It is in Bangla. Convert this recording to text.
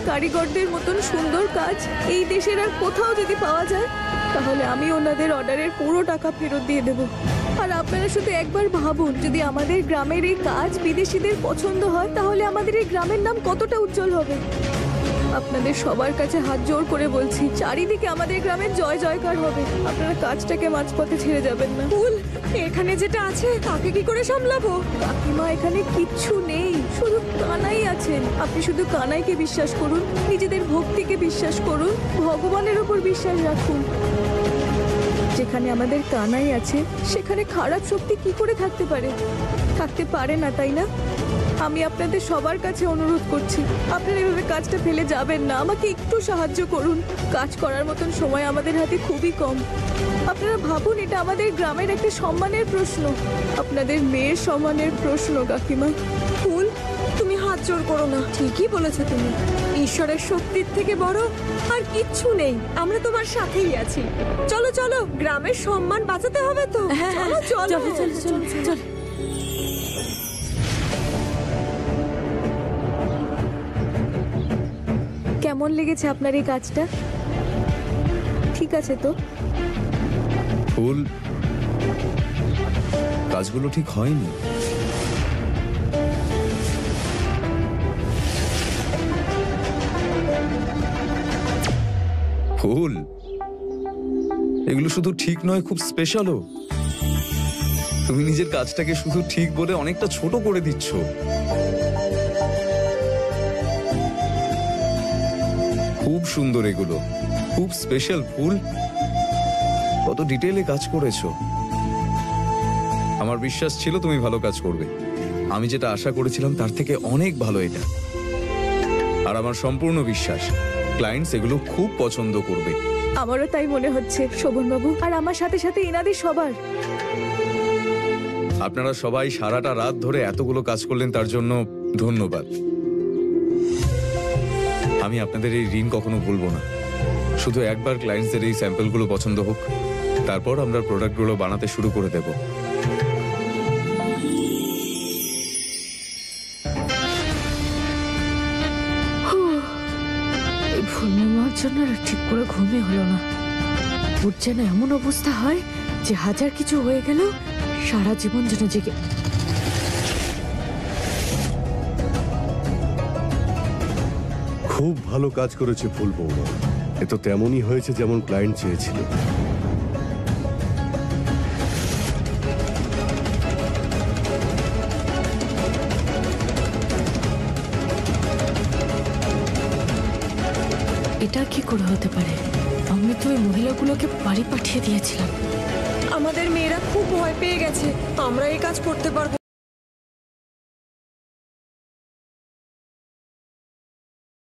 কারিগরদের মতন সুন্দর কাজ এই দেশের আর কোথাও যদি পাওয়া যায়, তাহলে আমি ওনাদের অর্ডারের পুরো টাকা ফেরত দিয়ে দেব। আর আপনারা শুধু একবার ভাবুন, যদি আমাদের গ্রামের এই কাজ বিদেশিদের পছন্দ হয়, তাহলে আমাদের এই গ্রামের নাম কতটা উজ্জ্বল হবে। আপনাদের সবার কাছে হাত জোর করে বলছি, চারিদিকে আমাদের গ্রামের জয় জয়কার হবে। আপনারা কাজটাকে মাঝপথে ছেড়ে যাবেন না। ফুল, এখানে যেটা আছে তাকে কি করে সামলাবো? কাকিমা, এখানে কিচ্ছু নেই, শুধু কানাই আছেন। আপনি শুধু কানাইকে বিশ্বাস করুন, নিজেদের ভক্তিকে বিশ্বাস করুন, ভগবানের উপর বিশ্বাস রাখুন। যেখানে আমাদের কানাই আছে, সেখানে খারাপ শক্তি কি করে থাকতে পারে? থাকতে পারে না, তাই না? আমি আপনাদের সবার কাছে অনুরোধ করছি, আপনারা এভাবে কাজটা ফেলে যাবেন না। আমাকে একটু সাহায্য করুন। কাজ করার মতন সময় আমাদের হাতে খুবই কম। আপনারা ভাবুন, এটা আমাদের গ্রামের একটা সম্মানের প্রশ্ন, আপনাদের মেয়ের সম্মানের প্রশ্ন। কাকিমা, ফুল, তুমি হাত জোর করো না। ঠিকই বলেছো তুমি, ঈশ্বরের শক্তির থেকে বড় আর কিচ্ছু নেই। আমরা তোমার সাথেই আছি। চলো চলো, গ্রামের সম্মান বাঁচাতে হবে তো। চলো চলো চলো চলো চলো। কেমন লেগেছে আপনার এই কাজটা? ঠিক আছে তো? ফুল, কাজগুলো ঠিক হয়নি। ফুল, এগুলো শুধু ঠিক নয়, খুব স্পেশালও। তুমি নিজের কাজটাকে শুধু ঠিক বলে অনেকটা ছোট করে দিচ্ছ। খুব সুন্দর, এগুলো খুব স্পেশাল। ফুল, কত ডিটেইলে কাজ করেছো। আমার বিশ্বাস ছিল তুমি ভালো কাজ করবে। আমি যেটা আশা করেছিলাম তার থেকে অনেক ভালো এটা। আর আমার সম্পূর্ণ বিশ্বাস ক্লায়েন্টস এগুলো খুব পছন্দ করবে। আমারও তাই মনে হচ্ছে শোভনবাবু, আর আমার সাথে সাথে এনাদের সবার। আপনারা সবাই সারাটা রাত ধরে এতগুলো কাজ করলেন, তার জন্য ধন্যবাদ। আমি আপনাদের এই ঋণ কখনো ভুলবো না। শুধু একবার ক্লায়েন্টসদের এই স্যাম্পলগুলো পছন্দ হোক, তারপর আমরা প্রোডাক্টগুলো বানাতে শুরু করে দেব। এই ফুল মামার জন্য ঠিক করে ঘুমে হলো না। ওর যেন এমন অবস্থা হয় যে হাজার কিছু হয়ে গেল সারা জীবন যেন জেগে। খুব ভালো কাজ করেছে ফুল বৌমা। এ তো তেমনই হয়েছে যেমন ক্লায়েন্ট চেয়েছিল। এটা কি করে হতে পারে? আমি তো ওই মহিলাগুলোকে বাড়ি পাঠিয়ে দিয়েছিলাম। আমাদের মেয়েরা খুব ভয় পেয়ে গেছে। আমরা এই কাজ করতে পারবো